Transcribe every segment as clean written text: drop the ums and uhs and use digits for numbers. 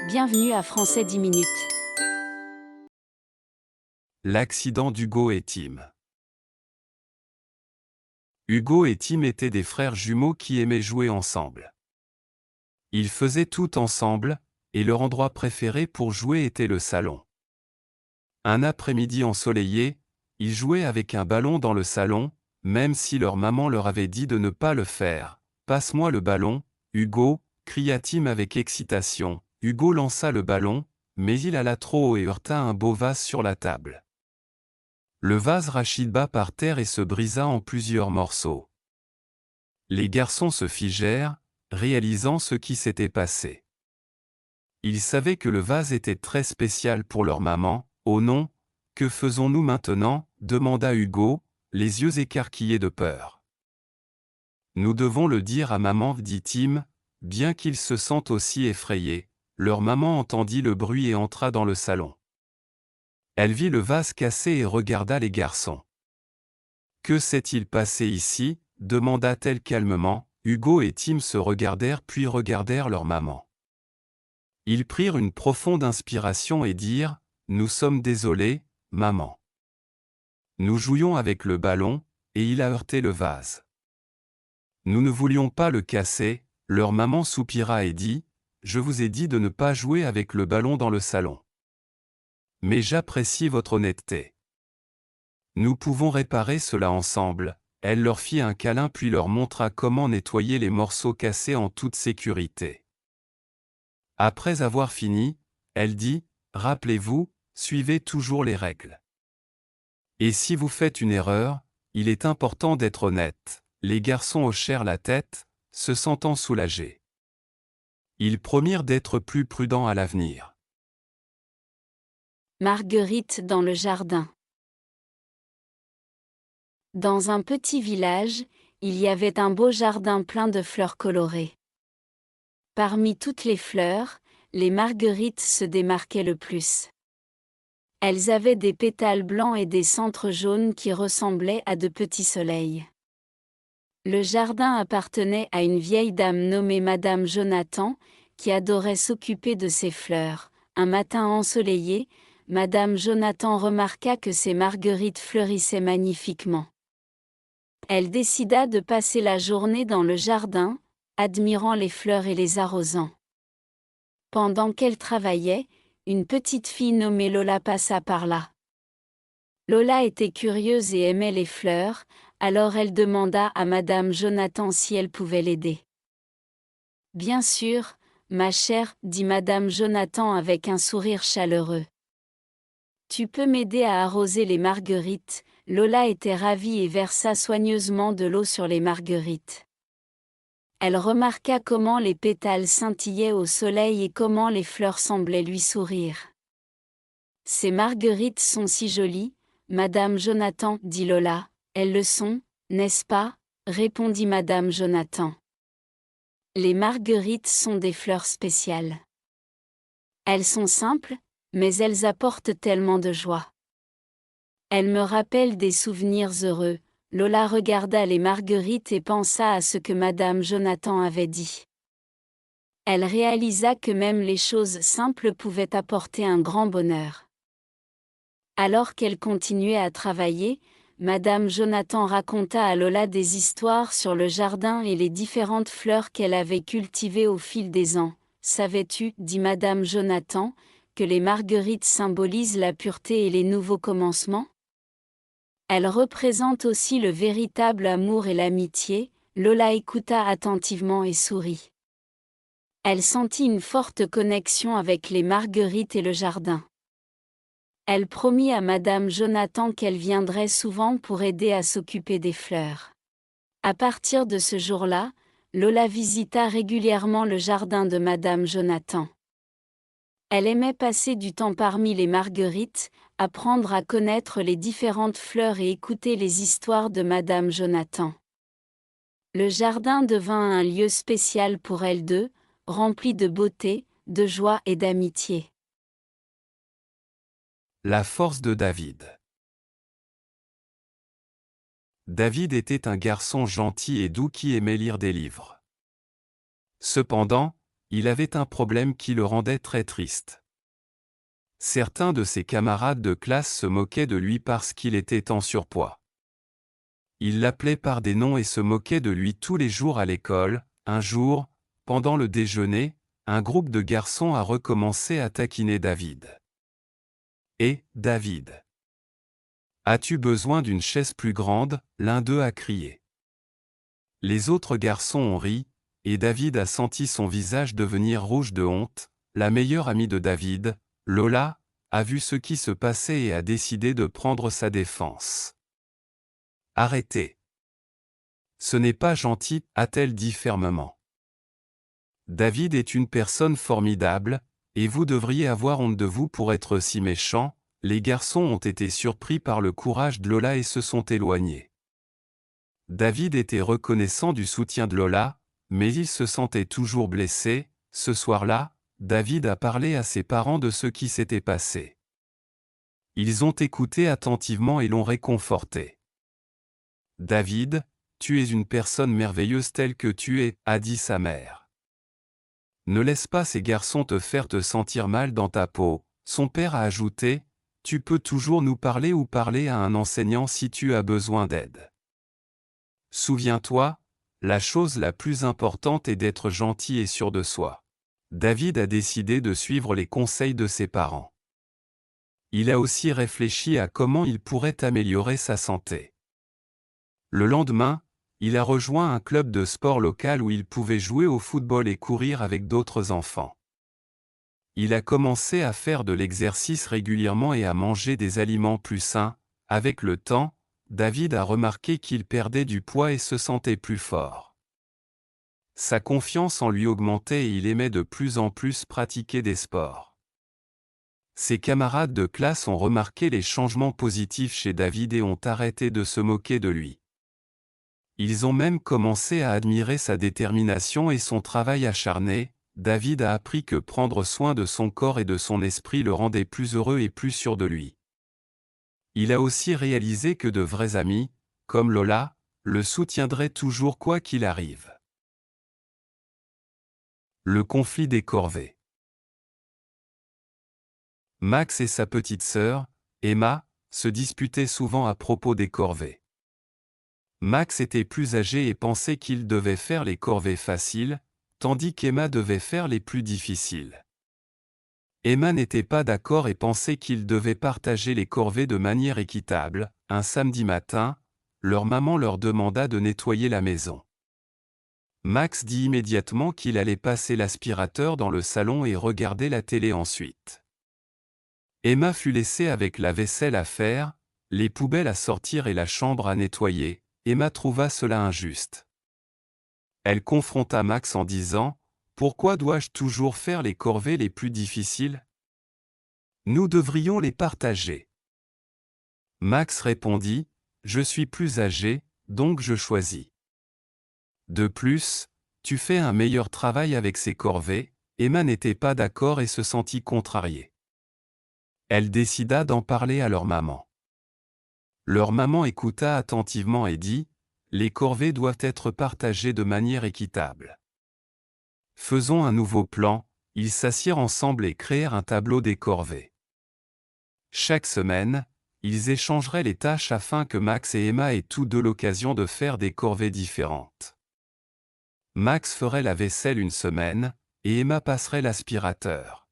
Bienvenue à Français 10 minutes. L'accident d'Hugo et Tim. Hugo et Tim étaient des frères jumeaux qui aimaient jouer ensemble. Ils faisaient tout ensemble, et leur endroit préféré pour jouer était le salon. Un après-midi ensoleillé, ils jouaient avec un ballon dans le salon, même si leur maman leur avait dit de ne pas le faire. « Passe-moi le ballon, Hugo !» cria Tim avec excitation. Hugo lança le ballon, mais il alla trop haut et heurta un beau vase sur la table. Le vase rachida par terre et se brisa en plusieurs morceaux. Les garçons se figèrent, réalisant ce qui s'était passé. Ils savaient que le vase était très spécial pour leur maman. « Oh non, que faisons-nous maintenant ?» demanda Hugo, les yeux écarquillés de peur. « Nous devons le dire à maman, » dit Tim, bien qu'ils se sentent aussi effrayés. Leur maman entendit le bruit et entra dans le salon. Elle vit le vase cassé et regarda les garçons. « Que s'est-il passé ici ?» demanda-t-elle calmement. Hugo et Tim se regardèrent puis regardèrent leur maman. Ils prirent une profonde inspiration et dirent « Nous sommes désolés, maman. Nous jouions avec le ballon, et il a heurté le vase. Nous ne voulions pas le casser. » Leur maman soupira et dit « Je vous ai dit de ne pas jouer avec le ballon dans le salon. Mais j'apprécie votre honnêteté. Nous pouvons réparer cela ensemble. » Elle leur fit un câlin puis leur montra comment nettoyer les morceaux cassés en toute sécurité. Après avoir fini, elle dit « Rappelez-vous, suivez toujours les règles. Et si vous faites une erreur, il est important d'être honnête. » Les garçons hochèrent la tête, se sentant soulagés. Ils promirent d'être plus prudents à l'avenir. Marguerite dans le jardin. Dans un petit village, il y avait un beau jardin plein de fleurs colorées. Parmi toutes les fleurs, les marguerites se démarquaient le plus. Elles avaient des pétales blancs et des centres jaunes qui ressemblaient à de petits soleils. Le jardin appartenait à une vieille dame nommée Madame Jonathan, qui adorait s'occuper de ces fleurs. Un matin ensoleillé, Madame Jonathan remarqua que ces marguerites fleurissaient magnifiquement. Elle décida de passer la journée dans le jardin, admirant les fleurs et les arrosant. Pendant qu'elle travaillait, une petite fille nommée Lola passa par là. Lola était curieuse et aimait les fleurs, alors elle demanda à Madame Jonathan si elle pouvait l'aider. « Bien sûr, ma chère, » dit Madame Jonathan avec un sourire chaleureux. « Tu peux m'aider à arroser les marguerites ?» Lola était ravie et versa soigneusement de l'eau sur les marguerites. Elle remarqua comment les pétales scintillaient au soleil et comment les fleurs semblaient lui sourire. « Ces marguerites sont si jolies, Madame Jonathan, » dit Lola. « Elles le sont, n'est-ce pas ?» répondit Madame Jonathan. « Les marguerites sont des fleurs spéciales. Elles sont simples, mais elles apportent tellement de joie. Elles me rappellent des souvenirs heureux. » Lola regarda les marguerites et pensa à ce que Madame Jonathan avait dit. Elle réalisa que même les choses simples pouvaient apporter un grand bonheur. Alors qu'elle continuait à travailler, Madame Jonathan raconta à Lola des histoires sur le jardin et les différentes fleurs qu'elle avait cultivées au fil des ans. « Savais-tu, » dit Madame Jonathan, « que les marguerites symbolisent la pureté et les nouveaux commencements ? Elles représentent aussi le véritable amour et l'amitié. » Lola écouta attentivement et sourit. Elle sentit une forte connexion avec les marguerites et le jardin. Elle promit à Madame Jonathan qu'elle viendrait souvent pour aider à s'occuper des fleurs. À partir de ce jour-là, Lola visita régulièrement le jardin de Madame Jonathan. Elle aimait passer du temps parmi les marguerites, apprendre à connaître les différentes fleurs et écouter les histoires de Madame Jonathan. Le jardin devint un lieu spécial pour elles deux, rempli de beauté, de joie et d'amitié. La force de David. David était un garçon gentil et doux qui aimait lire des livres. Cependant, il avait un problème qui le rendait très triste. Certains de ses camarades de classe se moquaient de lui parce qu'il était en surpoids. Ils l'appelaient par des noms et se moquaient de lui tous les jours à l'école. Un jour, pendant le déjeuner, un groupe de garçons a recommencé à taquiner David. « Eh, David! As-tu besoin d'une chaise plus grande ?» l'un d'eux a crié. Les autres garçons ont ri, et David a senti son visage devenir rouge de honte. La meilleure amie de David, Lola, a vu ce qui se passait et a décidé de prendre sa défense. « Arrêtez! Ce n'est pas gentil, a-t-elle dit fermement. David est une personne formidable, et vous devriez avoir honte de vous pour être si méchant. Les garçons ont été surpris par le courage de Lola et se sont éloignés. David était reconnaissant du soutien de Lola, mais il se sentait toujours blessé. Ce soir-là, David a parlé à ses parents de ce qui s'était passé. Ils ont écouté attentivement et l'ont réconforté. « David, tu es une personne merveilleuse telle que tu es, » a dit sa mère. « Ne laisse pas ces garçons te faire te sentir mal dans ta peau. » Son père a ajouté, « Tu peux toujours nous parler ou parler à un enseignant si tu as besoin d'aide. Souviens-toi, la chose la plus importante est d'être gentil et sûr de soi. » David a décidé de suivre les conseils de ses parents. Il a aussi réfléchi à comment il pourrait améliorer sa santé. Le lendemain, il a rejoint un club de sport local où il pouvait jouer au football et courir avec d'autres enfants. Il a commencé à faire de l'exercice régulièrement et à manger des aliments plus sains. Avec le temps, David a remarqué qu'il perdait du poids et se sentait plus fort. Sa confiance en lui augmentait et il aimait de plus en plus pratiquer des sports. Ses camarades de classe ont remarqué les changements positifs chez David et ont arrêté de se moquer de lui. Ils ont même commencé à admirer sa détermination et son travail acharné. David a appris que prendre soin de son corps et de son esprit le rendait plus heureux et plus sûr de lui. Il a aussi réalisé que de vrais amis, comme Lola, le soutiendraient toujours quoi qu'il arrive. Le conflit des corvées. Max et sa petite sœur, Emma, se disputaient souvent à propos des corvées. Max était plus âgé et pensait qu'il devait faire les corvées faciles, tandis qu'Emma devait faire les plus difficiles. Emma n'était pas d'accord et pensait qu'ils devaient partager les corvées de manière équitable. Un samedi matin, leur maman leur demanda de nettoyer la maison. Max dit immédiatement qu'il allait passer l'aspirateur dans le salon et regarder la télé ensuite. Emma fut laissée avec la vaisselle à faire, les poubelles à sortir et la chambre à nettoyer. Emma trouva cela injuste. Elle confronta Max en disant « Pourquoi dois-je toujours faire les corvées les plus difficiles ? Nous devrions les partager. » Max répondit « Je suis plus âgé, donc je choisis. De plus, tu fais un meilleur travail avec ces corvées. » Emma n'était pas d'accord et se sentit contrariée. Elle décida d'en parler à leur maman. Leur maman écouta attentivement et dit « Les corvées doivent être partagées de manière équitable. » Faisons un nouveau plan. Ils s'assirent ensemble et créèrent un tableau des corvées. Chaque semaine, ils échangeraient les tâches afin que Max et Emma aient tous deux l'occasion de faire des corvées différentes. Max ferait la vaisselle une semaine, et Emma passerait l'aspirateur.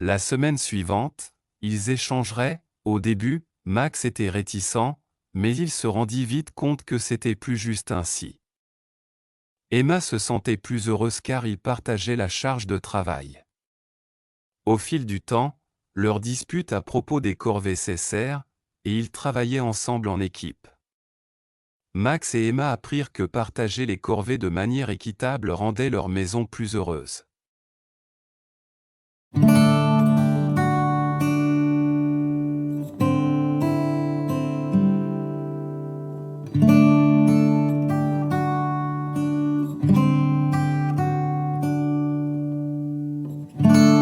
La semaine suivante, ils échangeraient. Au début, Max était réticent, mais il se rendit vite compte que c'était plus juste ainsi. Emma se sentait plus heureuse car ils partageaient la charge de travail. Au fil du temps, leur dispute à propos des corvées cessèrent, et ils travaillaient ensemble en équipe. Max et Emma apprirent que partager les corvées de manière équitable rendait leur maison plus heureuse.